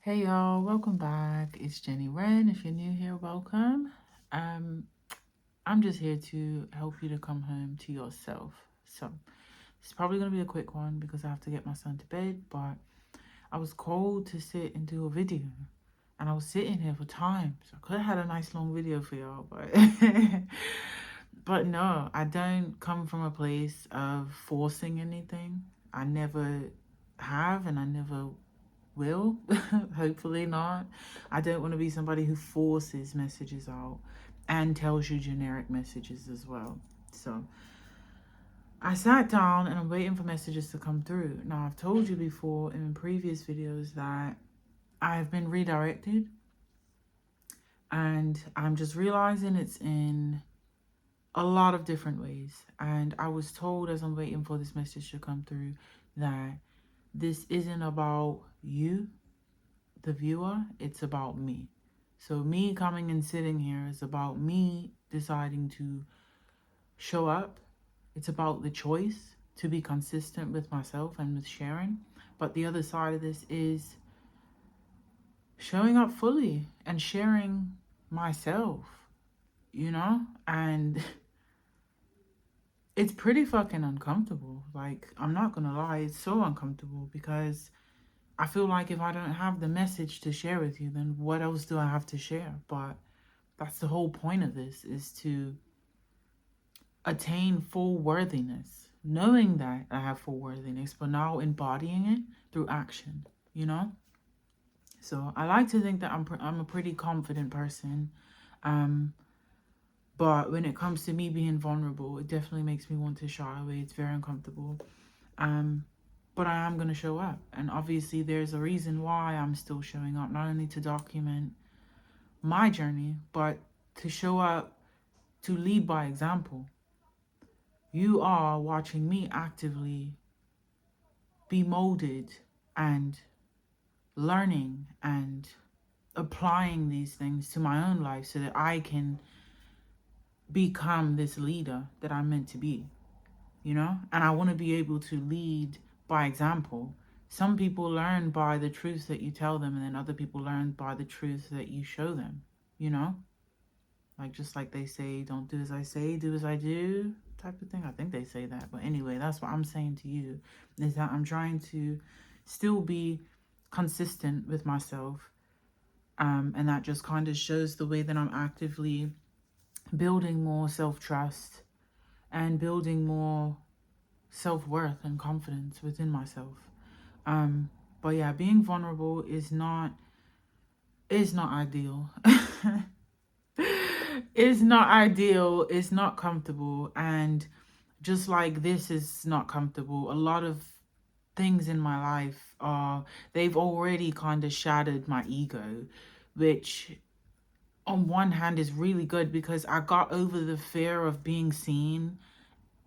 Hey y'all, welcome back. It's Jenny Wren. If you're new here, welcome. I'm just here to help you to come home to yourself. So it's probably gonna be a quick one because I have to get my son to bed, but I was called to sit and do a video. And I was sitting here for time. So I could have had a nice long video for y'all, but but no, I don't come from a place of forcing anything. I never have and I never will. Hopefully not. I don't want to be somebody who forces messages out and tells you generic messages as well. So I sat down and I'm waiting for messages to come through. Now, I've told you before in previous videos that I've been redirected, and I'm just realizing it's in a lot of different ways. And I was told as I'm waiting for this message to come through that this isn't about you, the viewer, it's about me. So me coming and sitting here is about me deciding to show up. It's about the choice to be consistent with myself and with sharing. But the other side of this is showing up fully and sharing myself, and it's pretty fucking uncomfortable. Like, I'm not gonna lie, it's so uncomfortable because I feel like if I don't have the message to share with you, then what else do I have to share? But that's the whole point of this, is to attain full worthiness, knowing that I have full worthiness, but now embodying it through action, you know? So I like to think that I'm a pretty confident person. But when it comes to me being vulnerable, it definitely makes me want to shy away. It's very uncomfortable. But I am going to show up. And obviously there's a reason why I'm still showing up, not only to document my journey, but to show up, to lead by example. You are watching me actively be molded and learning and applying these things to my own life so that I can become this leader that I'm meant to be, And I want to be able to lead by example. Some people learn by the truth that you tell them, and then other people learn by the truth that you show them, you know? Like, just like they say, don't do as I say, do as I do, type of thing. I think they say that. But anyway, that's what I'm saying to you, is that I'm trying to still be consistent with myself. And that just kind of shows the way that I'm actively building more self-trust and building more self-worth and confidence within myself. But yeah, being vulnerable is not ideal. It's not ideal, it's not comfortable, and just like this is not comfortable, a lot of things in my life they've already kind of shattered my ego, which on one hand is really good because I got over the fear of being seen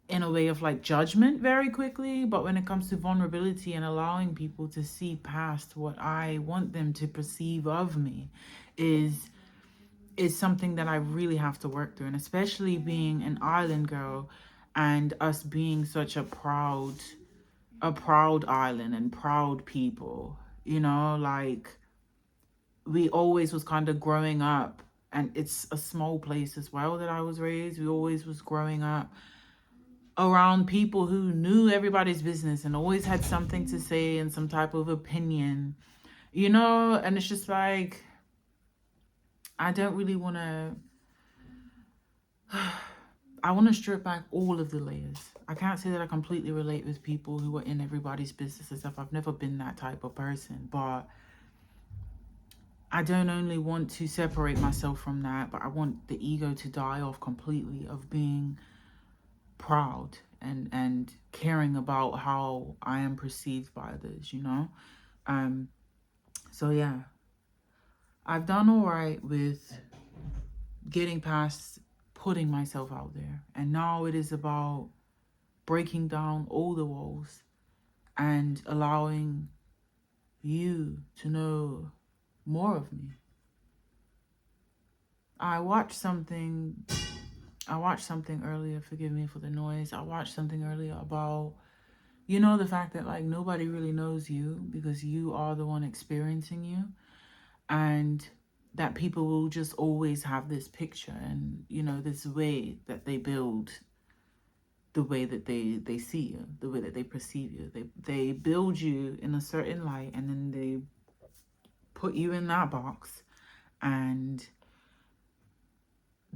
in a way of like judgment very quickly. But when it comes to vulnerability and allowing people to see past what I want them to perceive of me is something that I really have to work through. And especially being an island girl and us being such a proud island and proud people, like we always was kind of growing up, and it's a small place as well that I was raised. We always was growing up around people who knew everybody's business and always had something to say and some type of opinion, and it's just like, I don't really want to, I want to strip back all of the layers. I can't say that I completely relate with people who are in everybody's business and stuff. I've never been that type of person, but I don't only want to separate myself from that, but I want the ego to die off completely of being proud and caring about how I am perceived by others, So yeah, I've done all right with getting past putting myself out there. And now it is about breaking down all the walls and allowing you to know more of me. I watched something earlier, forgive me for the noise. I watched something earlier about, the fact that like nobody really knows you because you are the one experiencing you. and that people will just always have this picture and, you know, this way that they build the way that they see you, the way that they perceive you. They build you in a certain light, and then they put you in that box, and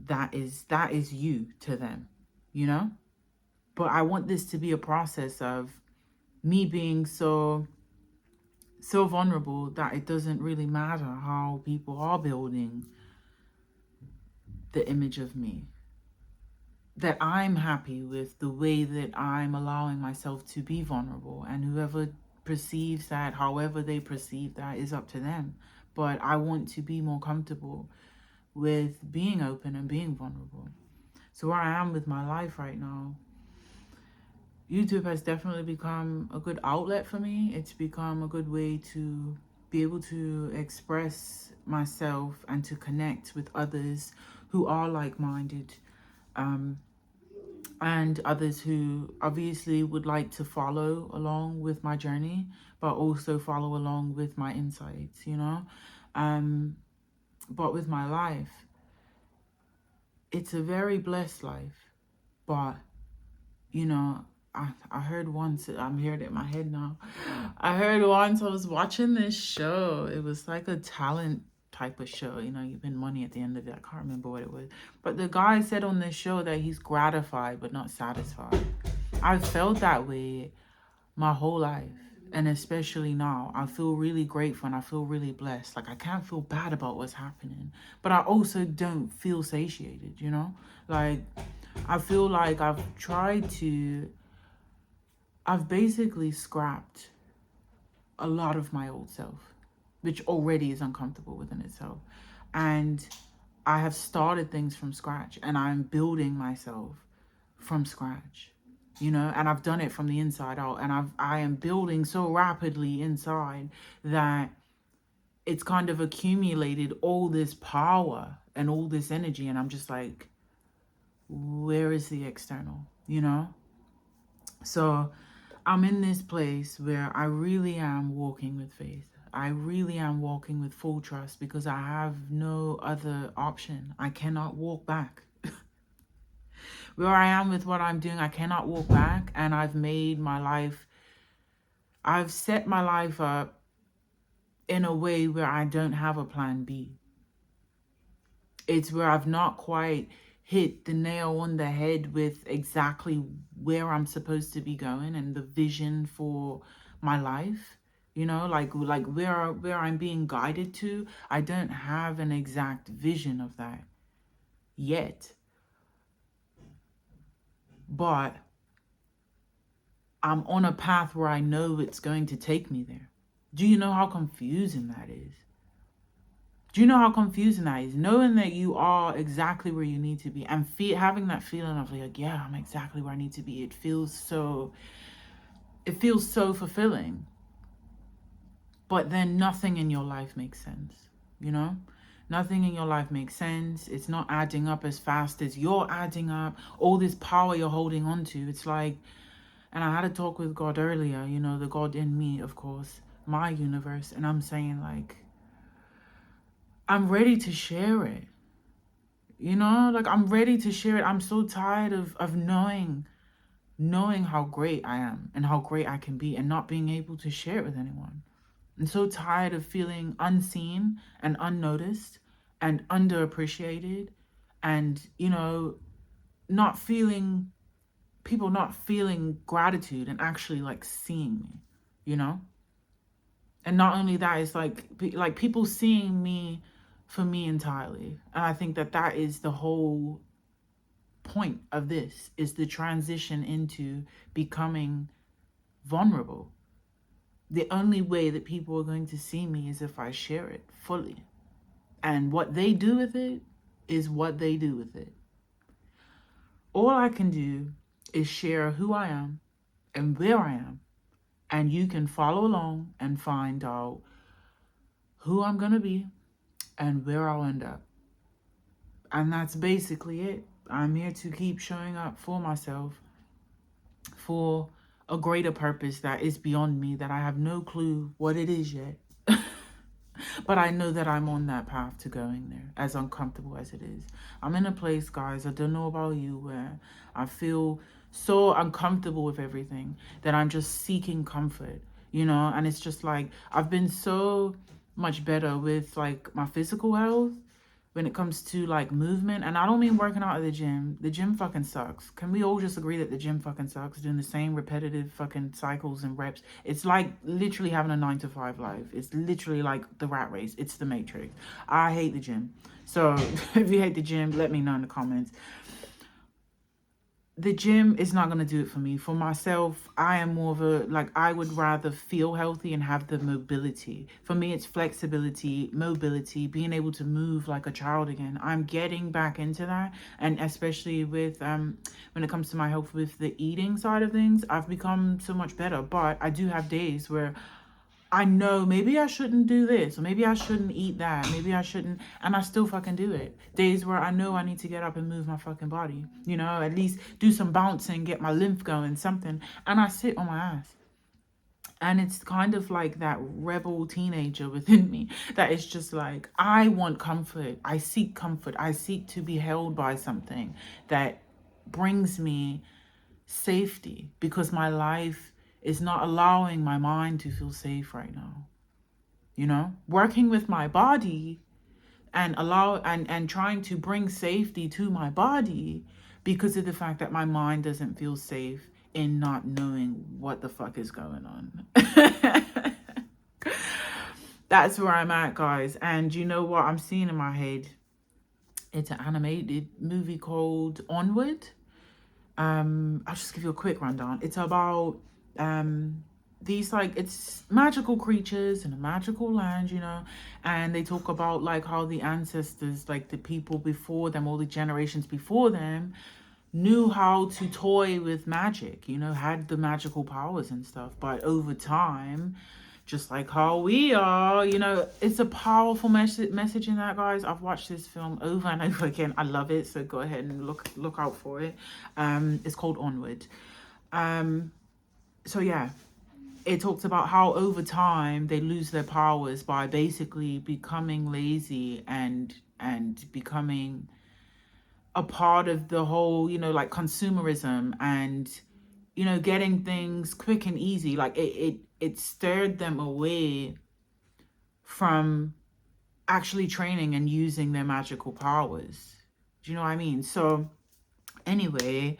that is you to them, you know? But I want this to be a process of me being so vulnerable that it doesn't really matter how people are building the image of me. That I'm happy with the way that I'm allowing myself to be vulnerable, and whoever perceives that, however they perceive that, is up to them. But I want to be more comfortable with being open and being vulnerable. So where I am with my life right now, YouTube has definitely become a good outlet for me. It's become a good way to be able to express myself and to connect with others who are like-minded, and others who obviously would like to follow along with my journey, but also follow along with my insights, you know? But with my life, it's a very blessed life. But, you know, I heard once, I'm hearing it in my head now. I heard once, I was watching this show. It was like a talent type of show. You know, you win money at the end of it. I can't remember what it was. But the guy said on this show that he's gratified but not satisfied. I've felt that way my whole life. And especially now, I feel really grateful and I feel really blessed. Like, I can't feel bad about what's happening. But I also don't feel satiated, you know? Like, I feel like I've basically scrapped a lot of my old self, which already is uncomfortable within itself. And I have started things from scratch, and I'm building myself from scratch, you know, and I've done it from the inside out, and I am building so rapidly inside that it's kind of accumulated all this power and all this energy, and I'm just like, where is the external, you know? So I'm in this place where I really am walking with faith. I really am walking with full trust, because I have no other option. I cannot walk back. Where I am with what I'm doing, I cannot walk back. And I've set my life up in a way where I don't have a plan B. It's where I've not quite hit the nail on the head with exactly where I'm supposed to be going and the vision for my life. You know, like where I'm being guided to. I don't have an exact vision of that yet. But I'm on a path where I know it's going to take me there. Do you know how confusing that is? Do you know how confusing that is? Knowing that you are exactly where you need to be and having that feeling of like, yeah, I'm exactly where I need to be. It feels so fulfilling. But then nothing in your life makes sense, you know? Nothing in your life makes sense. It's not adding up as fast as you're adding up. All this power you're holding on to. It's like, and I had a talk with God earlier, you know, the God in me, of course, my universe. And I'm saying like, I'm ready to share it. You know, like I'm ready to share it. I'm so tired of knowing how great I am and how great I can be and not being able to share it with anyone. I'm so tired of feeling unseen and unnoticed and underappreciated, and, you know, people not feeling gratitude and actually like seeing me, you know? And not only that, it's like people seeing me for me entirely. And I think that is the whole point of this, is the transition into becoming vulnerable. The only way that people are going to see me is if I share it fully. And what they do with it is what they do with it. All I can do is share who I am and where I am. And you can follow along and find out who I'm going to be and where I'll end up. And that's basically it. I'm here to keep showing up for myself, for a greater purpose that is beyond me, that I have no clue what it is yet. But I know that I'm on that path to going there, as uncomfortable as it is. I'm in a place, guys, I don't know about you, where I feel so uncomfortable with everything that I'm just seeking comfort, you know? And it's just like, I've been so much better with like my physical health when it comes to like movement. And I don't mean working out at the gym. The gym fucking sucks. Can we all just agree that the gym fucking sucks? Doing the same repetitive fucking cycles and reps. It's like literally having a 9 to 5 life. It's literally like the rat race. It's the Matrix. I hate the gym. So if you hate the gym, let me know in the comments. The gym is not going to do it for me. For myself, I am more of a, like, I would rather feel healthy and have the mobility. For me, it's flexibility, mobility, being able to move like a child again. I'm getting back into that. And especially with, when it comes to my health with the eating side of things, I've become so much better. But I do have days where I know maybe I shouldn't do this, or maybe I shouldn't eat that, maybe I shouldn't, and I still fucking do it. Days where I know I need to get up and move my fucking body, you know, at least do some bouncing, get my lymph going, something, and I sit on my ass. And it's kind of like that rebel teenager within me that is just like, I want comfort, I seek to be held by something that brings me safety, because my life is not allowing my mind to feel safe right now. You know, working with my body and trying to bring safety to my body because of the fact that my mind doesn't feel safe in not knowing what the fuck is going on. That's where I'm at, guys. And you know what I'm seeing in my head? It's an animated movie called Onward. I'll just give you a quick rundown. It's about these, like, it's magical creatures in a magical land, you know, and they talk about like how the ancestors, like the people before them, all the generations before them, knew how to toy with magic, you know, had the magical powers and stuff. But over time, just like how we are, you know, it's a powerful message in that, guys. I've watched this film over and over again. I love it, so go ahead and look out for it. It's called Onward. So yeah, it talks about how over time they lose their powers by basically becoming lazy and becoming a part of the whole, you know, like consumerism and, you know, getting things quick and easy. Like it stirred them away from actually training and using their magical powers. Do you know what I mean? So anyway,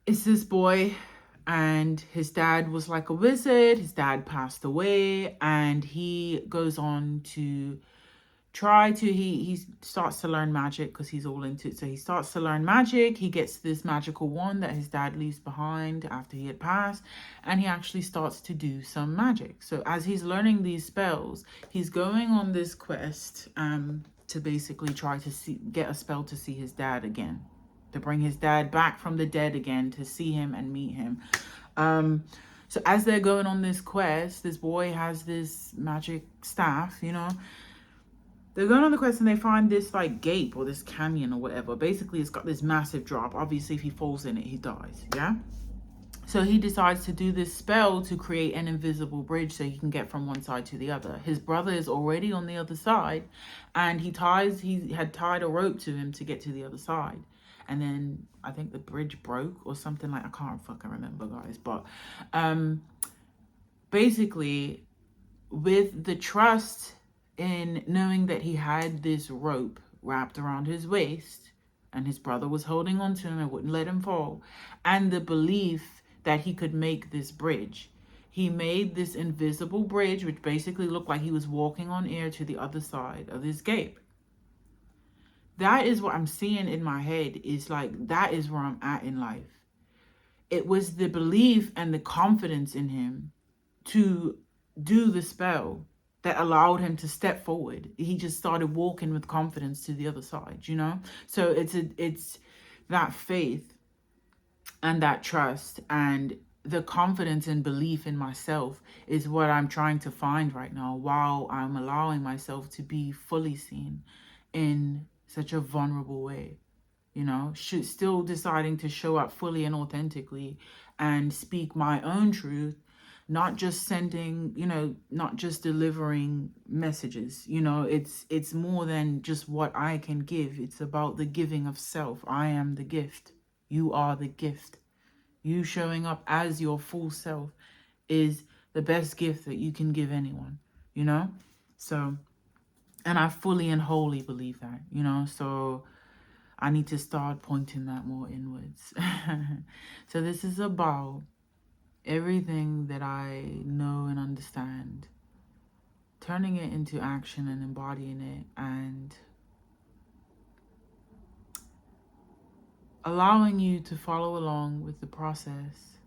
it's this boy, and his dad was like a wizard. His dad passed away, and he goes on to he starts to learn magic because he's all into it. So he starts to learn magic. He gets this magical wand that his dad leaves behind after he had passed, and he actually starts to do some magic. So as he's learning these spells, he's going on this quest to basically try to get a spell to see his dad again, to bring his dad back from the dead again, to see him and meet him. So as they're going on this quest, this boy has this magic staff, you know. They're going on the quest and they find this like gape or this canyon or whatever. Basically, it's got this massive drop. Obviously, if he falls in it, he dies, yeah? So he decides to do this spell to create an invisible bridge so he can get from one side to the other. His brother is already on the other side, and he had tied a rope to him to get to the other side. And then I think the bridge broke or something, like, I can't fucking remember, guys. But basically, with the trust in knowing that he had this rope wrapped around his waist and his brother was holding on to him and wouldn't let him fall, and the belief that he could make this bridge, he made this invisible bridge, which basically looked like he was walking on air to the other side of this gape. That is what I'm seeing in my head, is like, that is where I'm at in life. It was the belief and the confidence in him to do the spell that allowed him to step forward. He just started walking with confidence to the other side, you know? So it's that faith and that trust and the confidence and belief in myself is what I'm trying to find right now, while I'm allowing myself to be fully seen in such a vulnerable way, you know, still deciding to show up fully and authentically and speak my own truth, not just sending, you know, not just delivering messages. You know, it's more than just what I can give. It's about the giving of self. I am the gift. You are the gift. You showing up as your full self is the best gift that you can give anyone, you know? So, and I fully and wholly believe that, you know? So I need to start pointing that more inwards. So this is about everything that I know and understand, turning it into action and embodying it, and allowing you to follow along with the process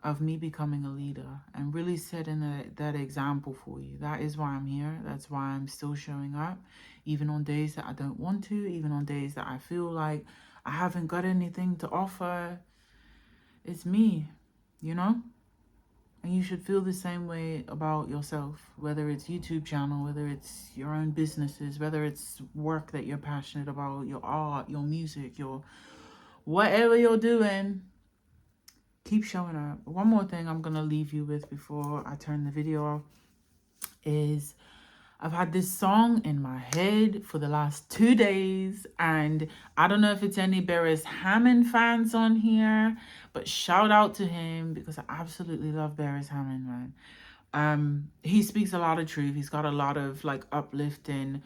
of me becoming a leader and really setting that example for you. That is why I'm here. That's why I'm still showing up, even on days that I don't want to, even on days that I feel like I haven't got anything to offer. It's me, you know? And you should feel the same way about yourself, whether it's YouTube channel, whether it's your own businesses, whether it's work that you're passionate about, your art, your music, your whatever you're doing. Keep showing up. One more thing I'm going to leave you with before I turn the video off is I've had this song in my head for the last 2 days, and I don't know if it's any Beres Hammond fans on here, but shout out to him because I absolutely love Beres Hammond, man. He speaks a lot of truth. He's got a lot of like uplifting,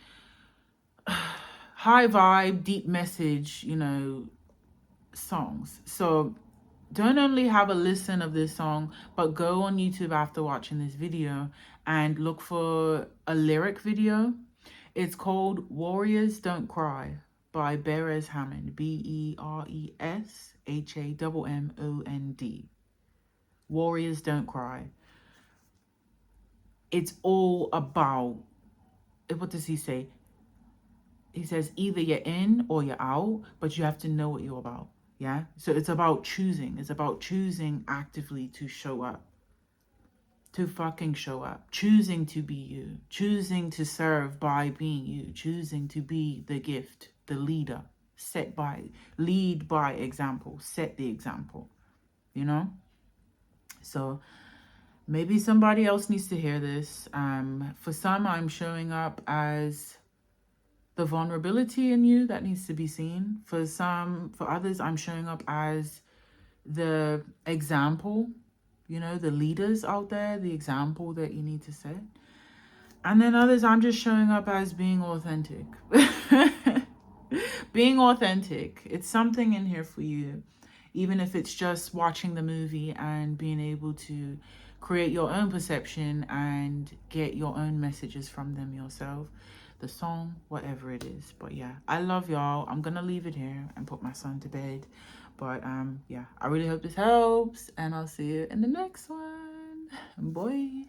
high vibe, deep message, you know, songs. So don't only have a listen of this song, but go on YouTube after watching this video and look for a lyric video. It's called Warriors Don't Cry by Beres Hammond, BeresHammond. Warriors Don't Cry. It's all about, what does he say? He says either you're in or you're out, but you have to know what you're about. Yeah, so it's about choosing. It's about choosing actively to show up, to fucking show up, choosing to be you, choosing to serve by being you, choosing to be the gift, the leader, lead by example, set the example, you know? So maybe somebody else needs to hear this. For some, I'm showing up as the vulnerability in you that needs to be seen. For others, I'm showing up as the example, you know, the leaders out there, the example that you need to set. And then others, I'm just showing up as being authentic. Being authentic. It's something in here for you, even if it's just watching the movie and being able to create your own perception and get your own messages from them yourself. The song, whatever it is. But yeah, I love y'all. I'm gonna leave it here and put my son to bed. But yeah, I really hope this helps, and I'll see you in the next one. Bye.